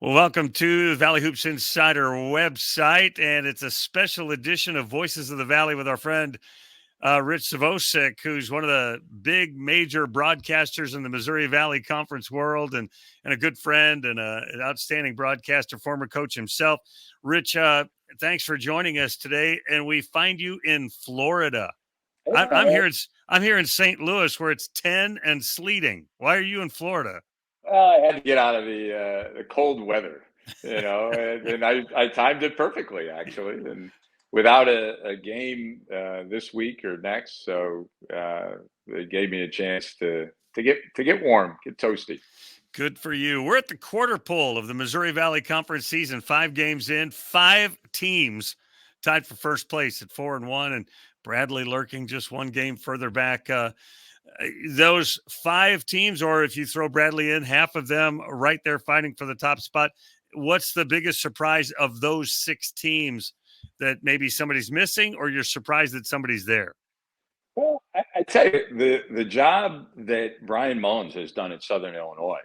Well, welcome to the Valley Hoops Insider website, and it's a special edition of Voices of the Valley with our friend Rich Zvosec, who's one of the big major broadcasters in the Missouri Valley Conference world, and a good friend and an outstanding broadcaster, former coach himself. Rich, thanks for joining us today, and we find you in Florida. I'm here. I'm here in St. Louis, where it's 10 and sleeting. Why are you in Florida? Well, I had to get out of the cold weather, and I timed it perfectly actually, and without a game this week or next, so it gave me a chance to get warm, get toasty. Good for you. We're at the quarter pole of the Missouri Valley Conference season. 5 games in, 5 teams tied for first place at 4-1, and Bradley lurking just one game further back. Those 5 teams, or if you throw Bradley in, half of them right there fighting for the top spot. What's the biggest surprise of those 6 teams that maybe somebody's missing, or you're surprised that somebody's there? Well, I tell you, the job that Brian Mullins has done at Southern Illinois.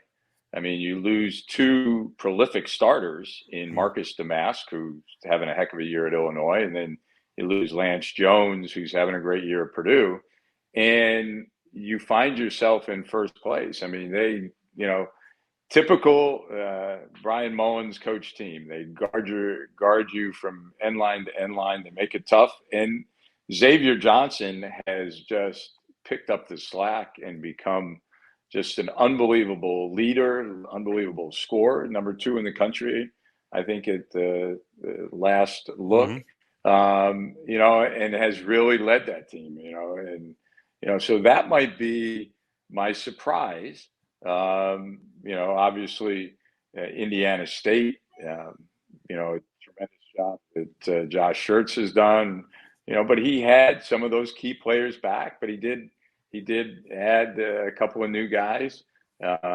I mean, you lose 2 prolific starters in Marcus Damask, who's having a heck of a year at Illinois, and then you lose Lance Jones, who's having a great year at Purdue, and you find yourself in first place. I mean, typical Brian Mullins coach team. They guard you from end line to end line. They make it tough, and Xavier Johnson has just picked up the slack and become just an unbelievable leader, unbelievable scorer, number 2 in the country, I think, at the last look. Mm-hmm. And has really led that team. So that might be my surprise. Obviously, Indiana State, tremendous job that Josh Schertz has done. But he had some of those key players back, but he did add a couple of new guys that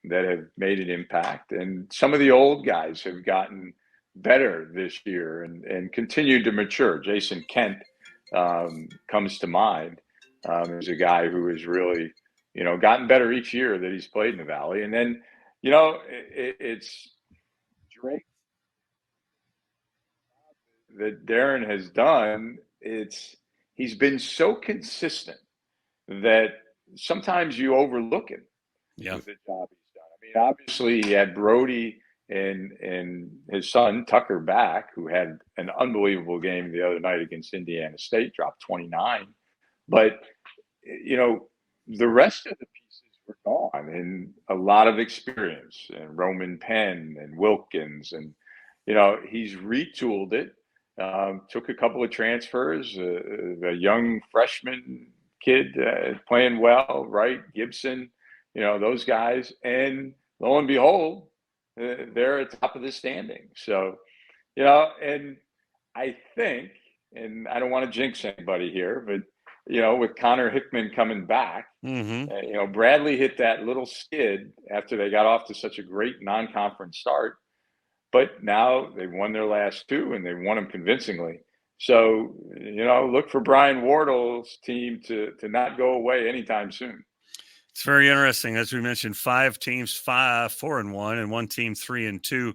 have made an impact, and some of the old guys have gotten better this year and continued to mature. Jason Kent comes to mind as a guy who has really, gotten better each year that he's played in the Valley. And then, it's Drake that Darren has done. He's been so consistent that sometimes you overlook him with the job he's done. I mean, obviously he had Brody and his son Tucker back, who had an unbelievable game the other night against Indiana State, dropped 29. But the rest of the pieces were gone, and a lot of experience, and Roman Penn and Wilkins, and he's retooled it. Took a couple of transfers, a young freshman kid playing well, right? Gibson, those guys, and lo and behold, they're at the top of the standing. So, and I think, and I don't want to jinx anybody here, but with Connor Hickman coming back, Bradley hit that little skid after they got off to such a great non-conference start. But now they've won their last 2, and they've won them convincingly. So, look for Brian Wardle's team to not go away anytime soon. It's very interesting. As we mentioned, 5 teams, 4-1, and 1 team 3-2.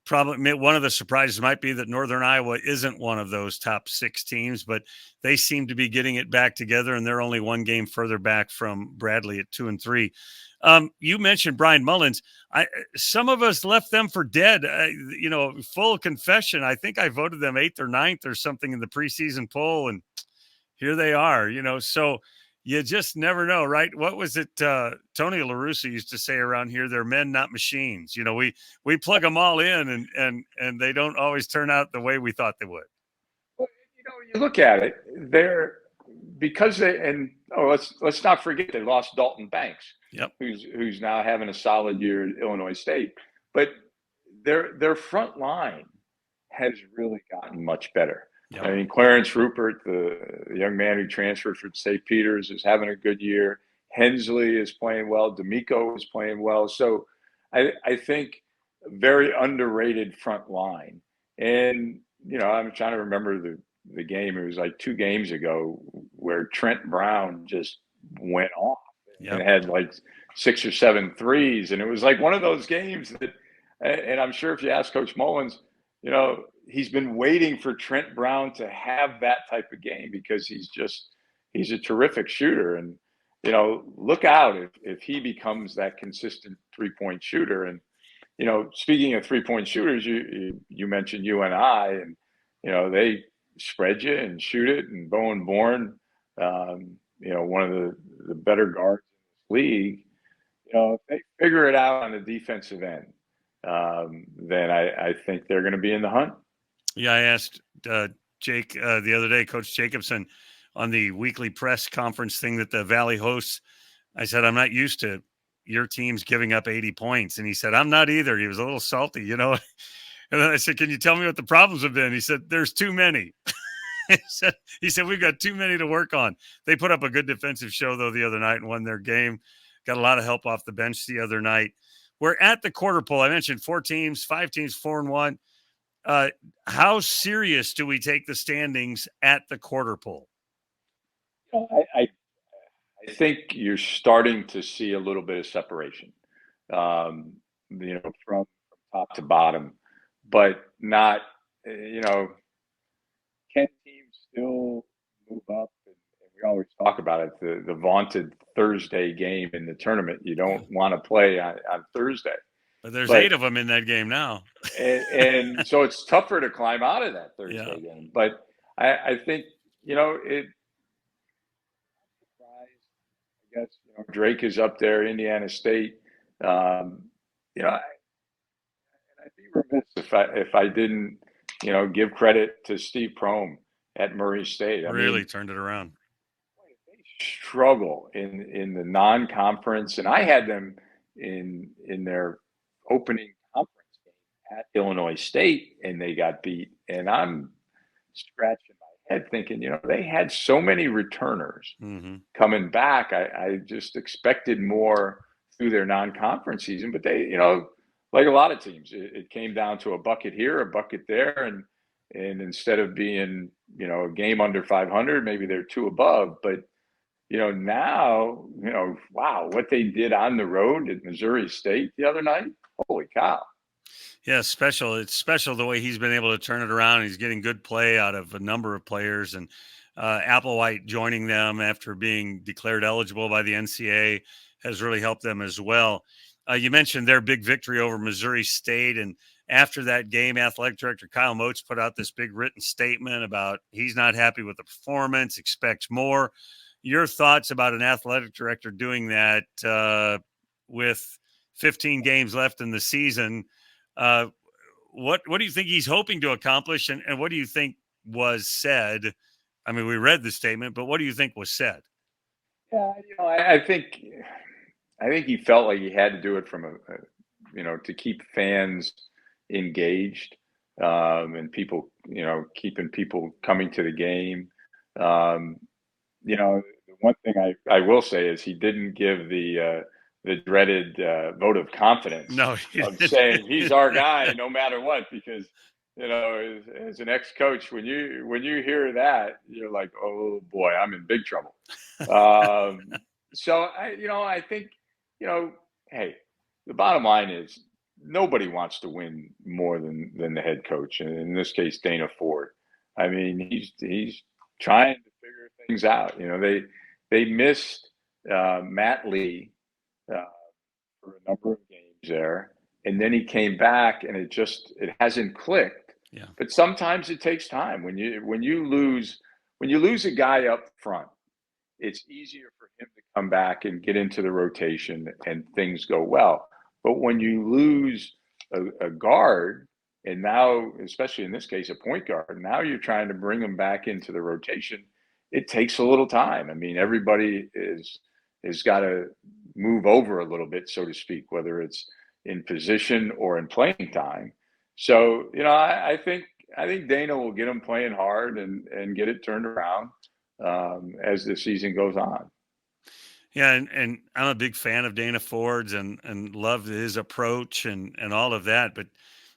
Probably one of the surprises might be that Northern Iowa isn't one of those top 6 teams, but they seem to be getting it back together, and they're only 1 game further back from Bradley at 2-3. You mentioned Brian Mullins. Some of us left them for dead. Full confession, I think I voted them 8th or 9th or something in the preseason poll, and here they are. So you just never know, right? What was it Tony La Russa used to say around here? They're men, not machines. We plug them all in, and they don't always turn out the way we thought they would. Well, you look at it, let's not forget they lost Dalton Banks. Yep. Who's now having a solid year at Illinois State. But their front line has really gotten much better. Yep. I mean, Clarence Rupert, the young man who transferred from St. Peter's, is having a good year. Hensley is playing well. D'Amico is playing well. So I think very underrated front line. And, I'm trying to remember the game. It was like 2 games ago where Trent Brown just went off. Yep. And had like 6 or 7 threes. And it was like one of those games that And I'm sure if you ask Coach Mullins, he's been waiting for Trent Brown to have that type of game because he's a terrific shooter. And, look out if he becomes that consistent 3-point shooter. And, speaking of 3-point shooters, you mentioned UNI, and, they spread you and shoot it. And Bowen Bourne, one of the better guards in this league, if they figure it out on the defensive end, then I think they're going to be in the hunt. Yeah, I asked Jake the other day, Coach Jacobson, on the weekly press conference thing that the Valley hosts. I said, I'm not used to your teams giving up 80 points. And he said, I'm not either. He was a little salty, And then I said, can you tell me what the problems have been? He said, there's too many. he said, we've got too many to work on. They put up a good defensive show, though, the other night and won their game. Got a lot of help off the bench the other night. We're at the quarter pole. I mentioned 5 teams, 4-1. How serious do we take the standings at the quarter pole? I think you're starting to see a little bit of separation, from top to bottom, but not, can teams still move up? And we always talk about it, the vaunted Thursday game in the tournament. You don't want to play on Thursday. But there's 8 of them in that game now. and so it's tougher to climb out of that Thursday game. But I think, I guess Drake is up there, Indiana State. I'd be remiss if I didn't, give credit to Steve Prohm at Murray State. I really turned it around. They struggle in the non-conference, and I had them in their opening conference game at Illinois State, and they got beat. And I'm scratching my head thinking, they had so many returners coming back. I just expected more through their non-conference season, but they, like a lot of teams, it came down to a bucket here, a bucket there, and instead of being, a game under 500, maybe they're 2 above. But now, wow, what they did on the road at Missouri State the other night, holy cow. Yeah, special. It's special the way he's been able to turn it around. He's getting good play out of a number of players, and Applewhite joining them after being declared eligible by the NCAA has really helped them as well. You mentioned their big victory over Missouri State, and after that game, athletic director Kyle Moats put out this big written statement about he's not happy with the performance, expects more. Your thoughts about an athletic director doing that with 15 games left in the season? What do you think he's hoping to accomplish, and what do you think was said? I mean, we read the statement, but what do you think was said? Yeah, I think he felt like he had to do it from to keep fans engaged, and people, keeping people coming to the game. The one thing I will say is he didn't give the dreaded vote of confidence. No, of saying he's our guy no matter what, because as an ex-coach, when you hear that, you're like, oh boy, I'm in big trouble. So I think hey, the bottom line is nobody wants to win more than the head coach, and in this case, Dana Ford. I mean, he's trying to figure things out. They missed Matt Lee for a number of games there, and then he came back, and it hasn't clicked. Yeah. But sometimes it takes time. When you lose a guy up front, it's easier for him to come back and get into the rotation, and things go well. But when you lose a guard, and now, especially in this case, a point guard, now you're trying to bring him back into the rotation. It takes a little time. I mean, everybody has got to move over a little bit, so to speak, whether it's in position or in playing time. So, I think Dana will get him playing hard and get it turned around as the season goes on. Yeah, and I'm a big fan of Dana Ford's and love his approach and all of that, but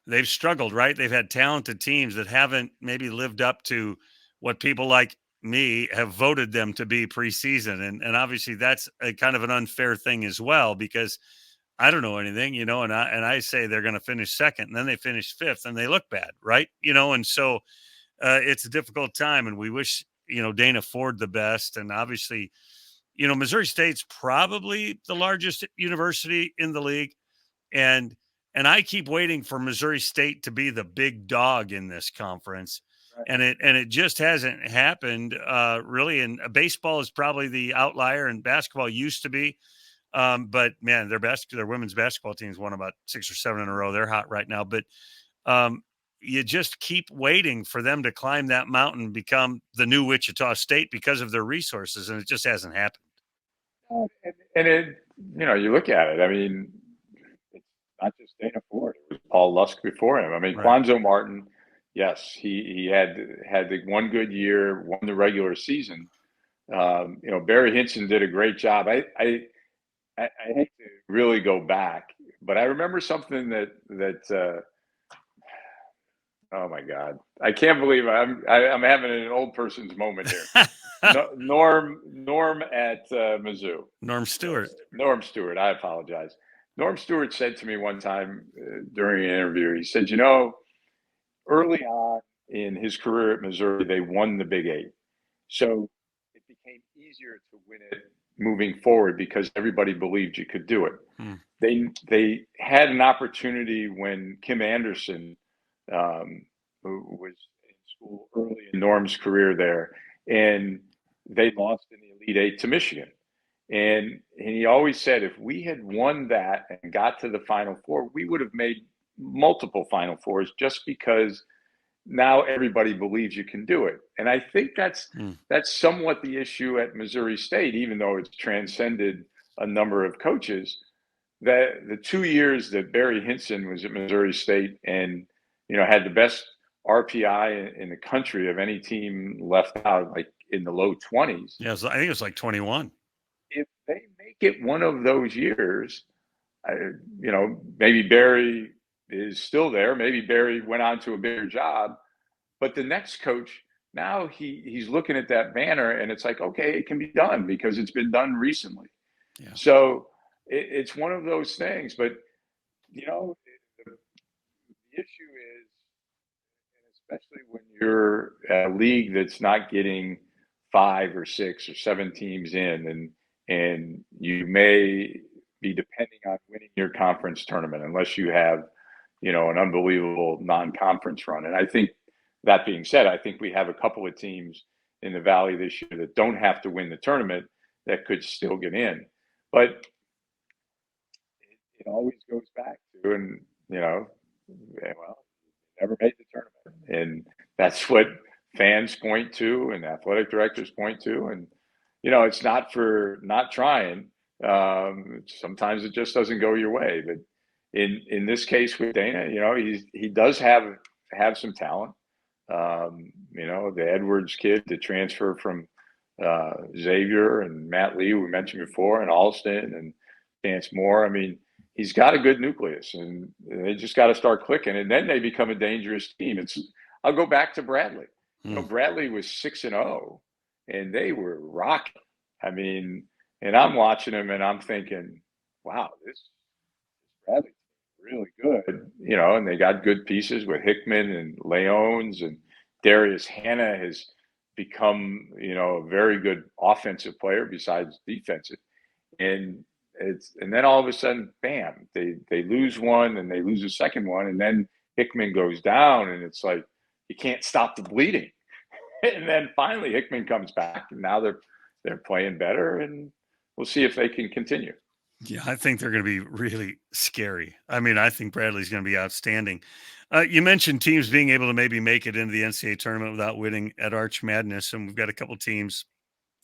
they've struggled, right? They've had talented teams that haven't maybe lived up to what people like me have voted them to be preseason. And obviously that's a kind of an unfair thing as well, because I don't know anything, and I say they're going to finish second, and then they finish fifth, and they look bad, right? And so it's a difficult time, and we wish Dana Ford the best, and obviously, Missouri State's probably the largest university in the league, and I keep waiting for Missouri State to be the big dog in this conference. Right. And it just hasn't happened really. And baseball is probably the outlier, and basketball used to be. But man, their women's basketball team's won about 6 or 7 in a row. They're hot right now. But you just keep waiting for them to climb that mountain, become the new Wichita State because of their resources, and it just hasn't happened. And it, you look at it. I mean, it's not just Dana Ford. It was Paul Lusk before him. I mean, Right. Quanzo Martin. Yes, he had the one good year, won the regular season. Barry Hinson did a great job. I hate to really go back, but I remember something that oh my God, I can't believe I'm having an old person's moment here. Norm at Mizzou. Norm Stewart. Norm Stewart. I apologize. Norm Stewart said to me one time during an interview, he said, early on in his career at Missouri, they won the Big Eight. So it became easier to win it moving forward because everybody believed you could do it. They had an opportunity when Kim Anderson, who was in school early in Norm's career there, and they lost in the Elite Eight to Michigan. And he always said, if we had won that and got to the Final Four, we would have made multiple Final Fours just because now everybody believes you can do it. And I think that's somewhat the issue at Missouri State, even though it's transcended a number of coaches. That the 2 years that Barry Hinson was at Missouri State and had the best RPI in the country of any team left out, like in the low 20s. Yeah, I think it was like 21. If they make it one of those years, maybe Barry is still there. Maybe Barry went on to a bigger job, but the next coach, now he's looking at that banner and it's like, okay, it can be done because it's been done recently. Yeah. So it's one of those things, but the issue is, and especially when you're a league that's not getting 5 or 6 or 7 teams in, and you may be depending on winning your conference tournament unless you have, an unbelievable non-conference run. And I think that being said, I think we have a couple of teams in the Valley this year that don't have to win the tournament that could still get in. But it always goes back to, and never made the tournament. And that's what fans point to and athletic directors point to. And, it's not for not trying. Sometimes it just doesn't go your way. But in this case with Dana, he does have some talent. The Edwards kid to transfer from Xavier and Matt Lee, we mentioned before, and Alston and Chance Moore. I mean, he's got a good nucleus, and they just got to start clicking, and then they become a dangerous team. I'll go back to Bradley. Bradley was 6-0, and they were rocking. I mean, and I'm watching them, and I'm thinking, wow, this Bradley really good, and they got good pieces with Hickman and Leones, and Darius Hannah has become, a very good offensive player besides defensive. And then all of a sudden, bam, they lose one and they lose a second one. And then Hickman goes down and it's like, you can't stop the bleeding. And then finally Hickman comes back and now they're playing better, and we'll see if they can continue. Yeah, I think they're going to be really scary. I mean, I think Bradley's going to be outstanding. You mentioned teams being able to maybe make it into the NCAA tournament without winning at Arch Madness, and we've got a couple teams,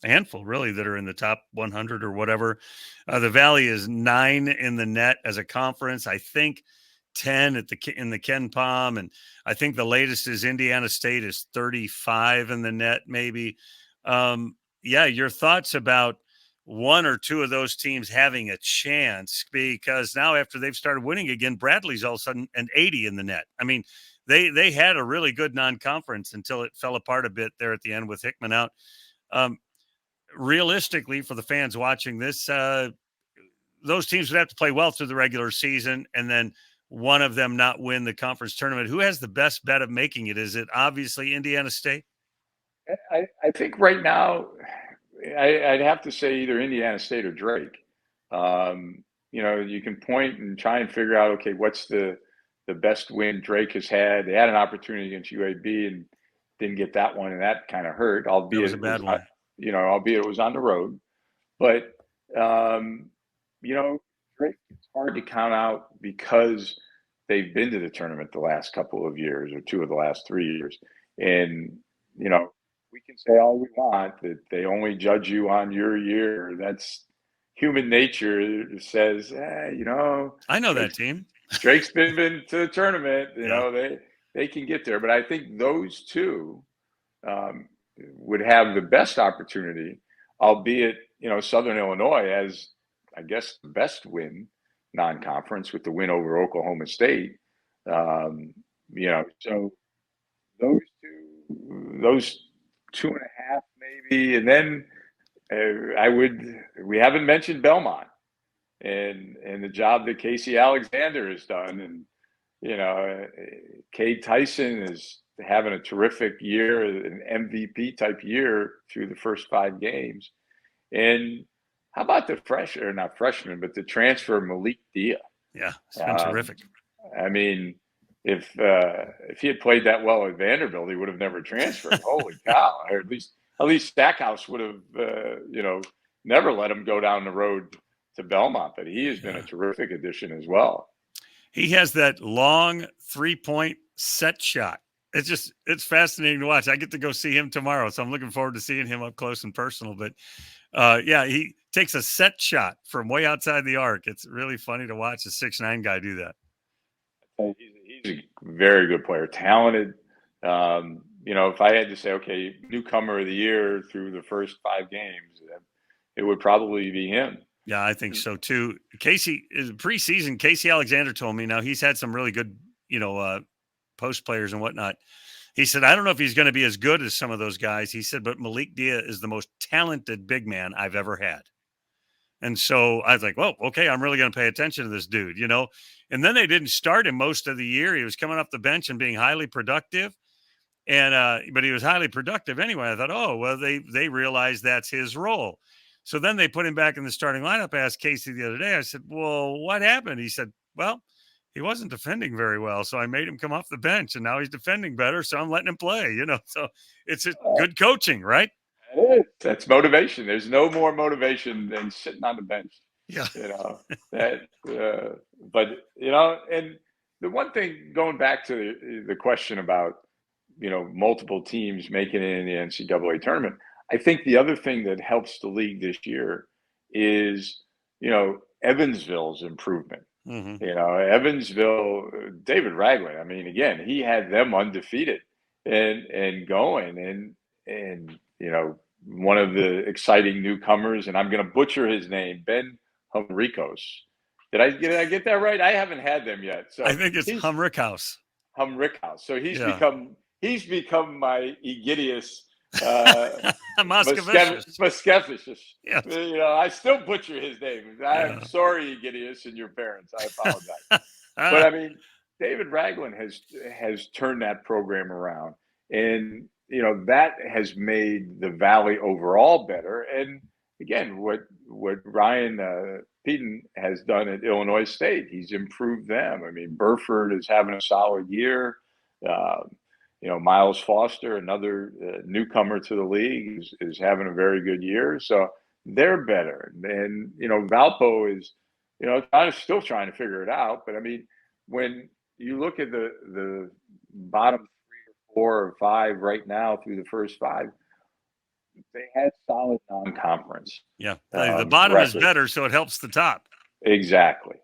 a handful really, that are in the top 100 or whatever. The Valley is 9 in the net as a conference. I think 10 in the Ken Palm, and I think the latest is Indiana State is 35 in the net, maybe. Yeah, your thoughts about one or two of those teams having a chance, because now after they've started winning again, Bradley's all of a sudden an 80 in the net. I mean, they had a really good non-conference until it fell apart a bit there at the end with Hickman out. Realistically, for the fans watching this, those teams would have to play well through the regular season, and then one of them not win the conference tournament. Who has the best bet of making it? Is it obviously Indiana State? I think right now, I'd have to say either Indiana State or Drake. You can point and try and figure out, okay, what's the best win Drake has had. They had an opportunity against UAB and didn't get that one, and that kind of hurt. Albeit it was a bad one. Albeit it was on the road. But Drake, it's hard to count out because they've been to the tournament the last couple of years or 2 of the last 3 years, and we can say all we want that they only judge you on your year. That's human nature. Says, I know that team. Drake's been to the tournament. They can get there, but I think those two would have the best opportunity, albeit Southern Illinois has, I guess, the best win non-conference with the win over Oklahoma State. So those 2.5 maybe, and then we haven't mentioned Belmont and the job that Casey Alexander has done, and Cade Tyson is having a terrific year, an MVP type year through the first 5 games. And how about the the transfer Malik Dia? Yeah, it's been terrific. I mean, if he had played that well at Vanderbilt, he would have never transferred. Holy cow! Or at least Stackhouse would have, never let him go down the road to Belmont. But he has been a terrific addition as well. He has that long 3-point set shot. It's fascinating to watch. I get to go see him tomorrow, so I'm looking forward to seeing him up close and personal. But he takes a set shot from way outside the arc. It's really funny to watch a 6'9" guy do that. He's a very good player, talented. If I had to say, okay, newcomer of the year through the first 5 games, it would probably be him. Yeah, I think so too. Casey is preseason. Casey Alexander told me, now he's had some really good, post players and whatnot. He said, I don't know if he's going to be as good as some of those guys. He said, but Malik Dia is the most talented big man I've ever had. And so I was like, well, okay, I'm really going to pay attention to this dude, And then they didn't start him most of the year. He was coming off the bench and being highly productive. But he was highly productive anyway. I thought, oh, well, they realized that's his role. So then they put him back in the starting lineup. I asked Casey the other day, I said, well, what happened? He said, well, he wasn't defending very well. So I made him come off the bench, and now he's defending better. So I'm letting him play, So it's good coaching, right? That's motivation. There's no more motivation than sitting on the bench. Yeah. But and the one thing, going back to the question about, multiple teams making it in the NCAA tournament, I think the other thing that helps the league this year is, Evansville's improvement. Mm-hmm. Evansville, David Ragland, I mean, again, he had them undefeated and going and one of the exciting newcomers, and I'm going to butcher his name, Ben Humricos. Did I get that right? I haven't had them yet. So I think it's Humrickhouse. Humrickhouse. So he's become my Egidius Moskevicius. Yes. I still butcher his name. I'm sorry, Egidius, and your parents. I apologize. But I mean, David Ragland has turned that program around, and that has made the Valley overall better. And again, what Ryan Peden has done at Illinois State, he's improved them. I mean, Burford is having a solid year. Miles Foster, another newcomer to the league, is having a very good year. So they're better. And, Valpo is, still trying to figure it out. But I mean, when you look at the bottom 3 or 4 or 5 right now through the first 5, they had solid non-conference. Yeah. The bottom record is better, so it helps the top. Exactly.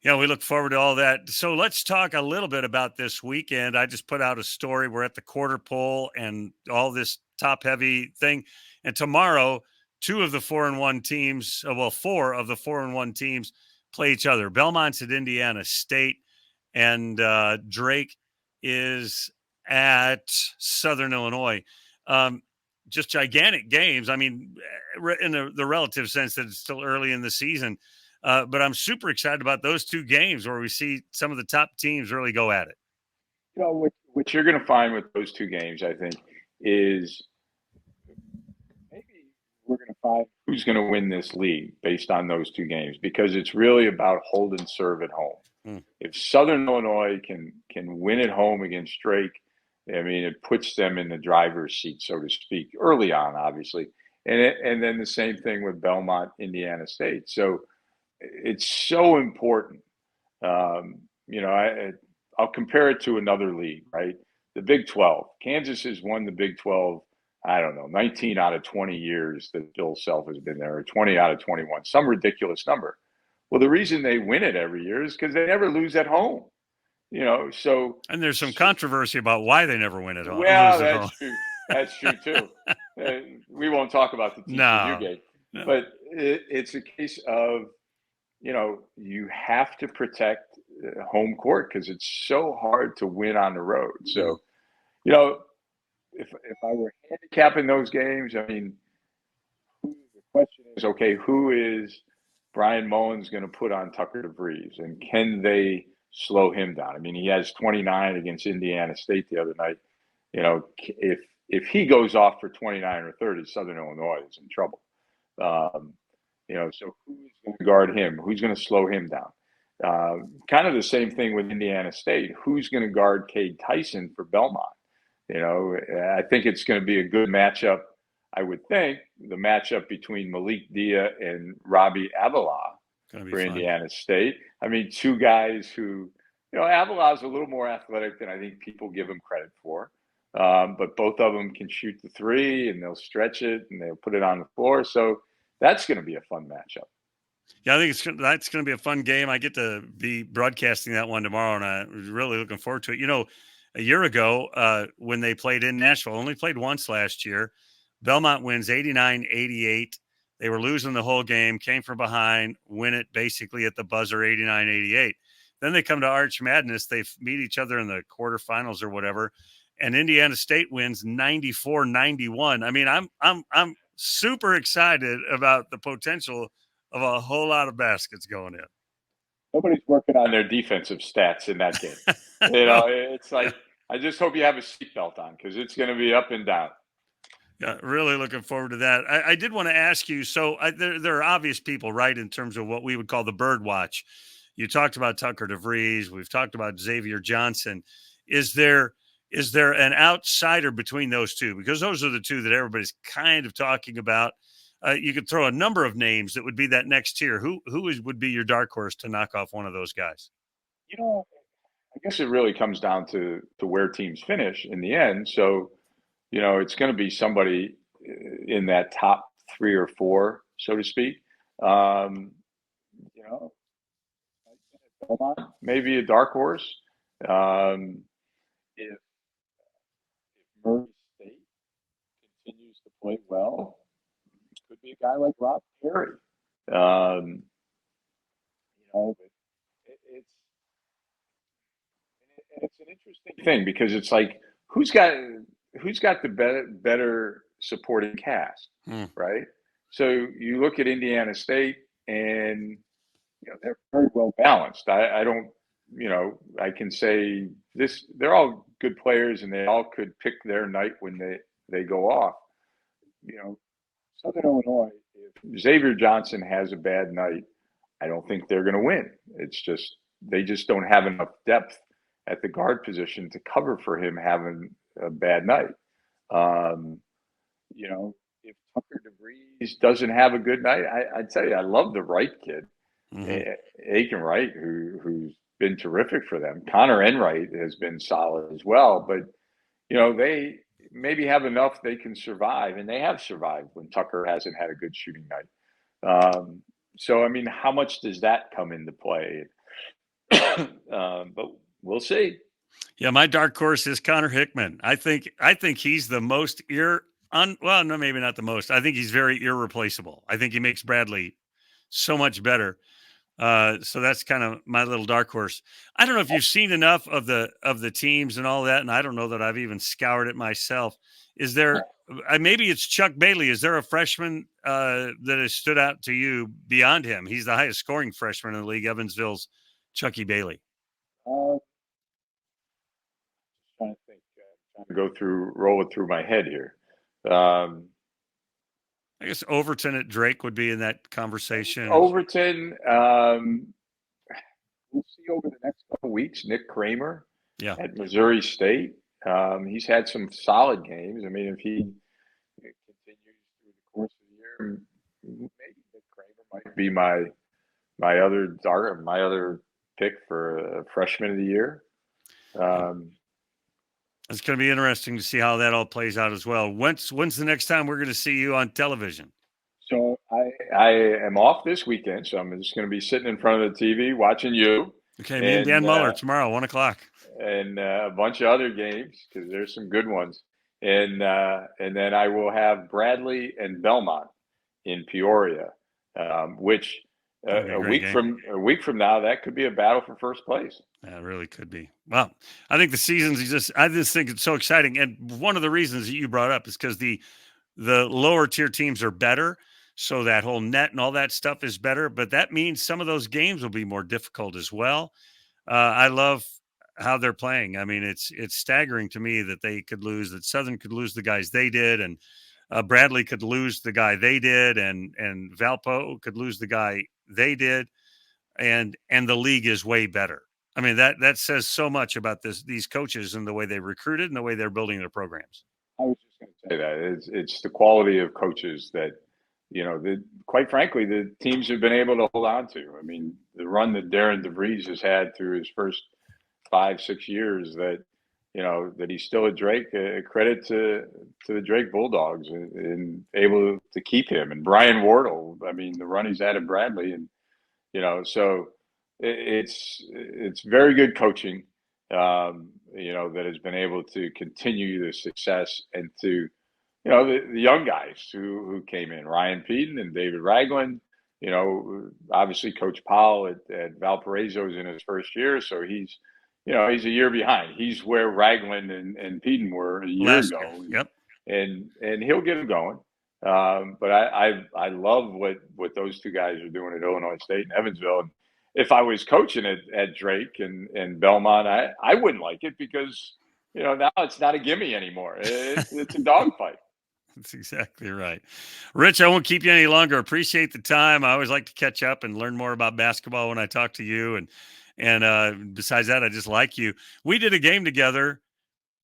Yeah, we look forward to all that. So let's talk a little bit about this weekend. I just put out a story. We're at the quarter pole and all this top-heavy thing. And tomorrow, 2 of the 4-1 teams, 4 of the 4-1 teams play each other. Belmont's at Indiana State, and Drake is at Southern Illinois. just gigantic games. I mean, in the relative sense that it's still early in the season. But I'm super excited about those two games where we see some of the top teams really go at it. You know, what you're going to find with those two games, I think, is maybe we're going to find who's going to win this league based on those two games, because it's really about hold and serve at home. If Southern Illinois can win at home against Drake, I mean, it puts them in the driver's seat, so to speak, early on, obviously. And then the same thing with Belmont, Indiana State. So it's so important. You know, I'll compare it to another league, right? The Big 12. Kansas has won the Big 12, I don't know, 19 out of 20 years that Bill Self has been there, or 20 out of 21, some ridiculous number. Well, the reason they win it every year is because they never lose at home. You know, so. And there's some controversy about why they never win at home. Well, that's true. That's true, too. We won't talk about the TCU game. No. But it's a case of, you know, you have to protect home court because it's so hard to win on the road. So, you know, if I were handicapping those games, I mean, the question is, okay, who is Brian Mullins going to put on Tucker DeVries, and can they slow him down? I mean, he has 29 against Indiana State the other night. You know, if he goes off for 29 or 30, Southern Illinois is in trouble. You know, so who's going to guard him? Who's going to slow him down? Kind of the same thing with Indiana State. Who's going to guard Cade Tyson for Belmont? You know, I think it's going to be a good matchup. I would think the matchup between Malik Dia and Robbie Avila for Indiana State. I mean, two guys who, you know, Avila is a little more athletic than I think people give him credit for. But both of them can shoot the three, and they'll stretch it, and they'll put it on the floor. So that's going to be a fun matchup. Yeah, I think that's going to be a fun game. I get to be broadcasting that one tomorrow, and I'm really looking forward to it. You know, a year ago when they played in Nashville, only played once last year, Belmont wins 89-88. They were losing the whole game, came from behind, win it basically at the buzzer, 89-88. Then they come to Arch Madness. They meet each other in the quarterfinals or whatever, and Indiana State wins 94-91. I mean, I'm super excited about the potential of a whole lot of baskets going in. Nobody's working on their defensive stats in that game. You know, it's like, I just hope you have a seatbelt on, because it's going to be up and down. Yeah, really looking forward to that. I did want to ask you, so there are obvious people, right, in terms of what we would call the bird watch. You talked about Tucker DeVries. We've talked about Xavier Johnson. Is there an outsider between those two? Because those are the two that everybody's kind of talking about. You could throw a number of names that would be that next tier. Who would be your dark horse to knock off one of those guys? You know, I guess it really comes down to where teams finish in the end. So, you know, it's going to be somebody in that top 3 or 4, so to speak. You know, maybe a dark horse. If Murray State continues to play well, it could be a guy like Rob Perry. You know, but it's an interesting thing, because it's like, who's got the better supporting cast, right? So you look at Indiana State, and you know, they're very well balanced. I don't, you know, I can say this, they're all good players, and they all could pick their night when they go off. You know, Southern Illinois, if Xavier Johnson has a bad night, I don't think they're going to win. It's just, they just don't have enough depth at the guard position to cover for him having a bad night. You know, if Tucker DeVries doesn't have a good night, I tell you, I love the Wright kid, Aiken Wright, who's been terrific for them. Connor Enright has been solid as well, but you know, they maybe have enough they can survive, and they have survived when Tucker hasn't had a good shooting night. So I mean, how much does that come into play? But we'll see. Yeah, my dark horse is Connor Hickman. I think he's the most well, no, maybe not the most. I think he's very irreplaceable. I think he makes Bradley so much better. So that's kind of my little dark horse. I don't know if you've seen enough of the teams and all that, and I don't know that I've even scoured it myself. Is there maybe it's Chuck Bailey? Is there a freshman that has stood out to you beyond him? He's the highest scoring freshman in the league. Evansville's Chucky Bailey. Trying to think, trying to roll it through my head here. I guess Overton at Drake would be in that conversation. Overton, we'll see over the next couple of weeks. Nick Kramer at Missouri State. He's had some solid games. I mean, if he continues through the course of the year, maybe Nick Kramer might be my other pick for freshman of the year. It's going to be interesting to see how that all plays out as well. When's the next time we're going to see you on television? So I am off this weekend, so I'm just going to be sitting in front of the TV watching you. Okay, me and Dan Muller tomorrow, 1:00. And a bunch of other games because there's some good ones. And then I will have Bradley and Belmont in Peoria, which a week from now, that could be a battle for first place. Yeah, it really could be. Well, I think the season's I just think it's so exciting. And one of the reasons that you brought up is because the lower tier teams are better. So that whole net and all that stuff is better. But that means some of those games will be more difficult as well. I love how they're playing. I mean, it's staggering to me that they could lose, that Southern could lose the guys they did, and Bradley could lose the guy they did, and Valpo could lose the guy they did, and the league is way better. I mean, that says so much about these coaches and the way they recruited and the way they're building their programs. I was just going to say that it's the quality of coaches that, quite frankly, the teams have been able to hold on to. I mean, the run that Darren DeVries has had through his first 5-6 years, that he's still at Drake. Credit to the Drake Bulldogs and able to keep him. And Brian Wardle, I mean, the run he's had at Bradley, and so it's very good coaching. That has been able to continue the success, and to the young guys who came in, Ryan Peden and David Ragland. Obviously Coach Powell at Valparaiso is in his first year, so he's a year behind. He's where Ragland and Peden were a year ago. Yep. And he'll get him going. But I love what those two guys are doing at Illinois State and Evansville. And if I was coaching at Drake and Belmont, I wouldn't like it, because now it's not a gimme anymore. It's a dogfight. That's exactly right. Rich, I won't keep you any longer. Appreciate the time. I always like to catch up and learn more about basketball when I talk to you. And besides that, I just like you. We did a game together,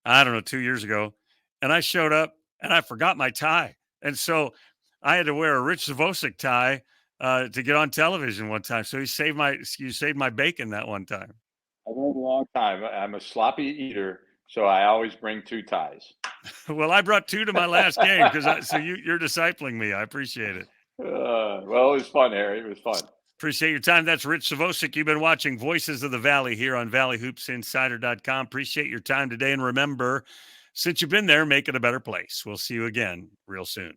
I don't know, 2 years ago, and I showed up and I forgot my tie. And so I had to wear a Rich Zvosec tie to get on television one time. So you saved my bacon that one time. I went a long time. I'm a sloppy eater, so I always bring 2 ties. Well, I brought 2 to my last game so you're discipling me. I appreciate it. Well, it was fun, Harry. It was fun. Appreciate your time. That's Rich Zvosec. You've been watching Voices of the Valley here on ValleyHoopsInsider.com. Appreciate your time today. And remember, since you've been there, make it a better place. We'll see you again real soon.